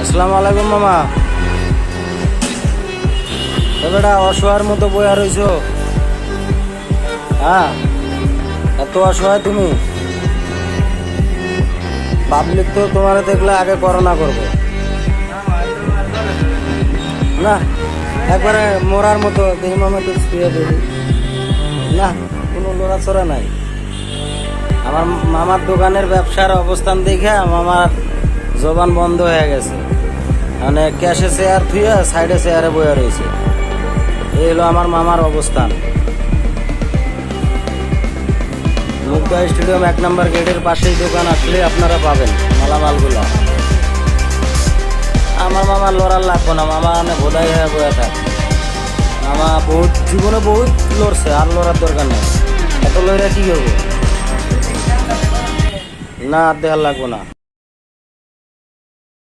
আসসালামু আলাইকুম মামা। বেটা অসহায়ের মতো বইয়া রইছ। হ্যাঁ, এত অসহায় তুমি? পাবলিক তো তোমার দেখলে আগে করোনা করবো না, একবারে মরার মতো দেখি মামা, তো শুয়ে দেখি না, কোনো লড়াচড়া নাই। আমার মামার দোকানের ব্যবসার অবস্থান দেখে মামার জবান বন্ধ হয়ে গেছে, মানে ক্যাশে চেয়ার থুয়ে সাইডে চেয়ারে বয়ে রয়েছে। এই হলো আমার মামার অবস্থান। মুগ্ধা স্টেডিয়াম 1 নম্বর গেটের পাশেই দোকান, আসলে আপনারা পাবেন মালামালগুলা। আমার মামার লড়ার লাগবো না, মামা মানে বোধাই হয়ে বয়ে থাক। মামা বহুত জীবনে বহুত লড়ছে, আর লড়ার দরকার নেই। এত লড়া কি করবো না, আর দেখার লাগবো না।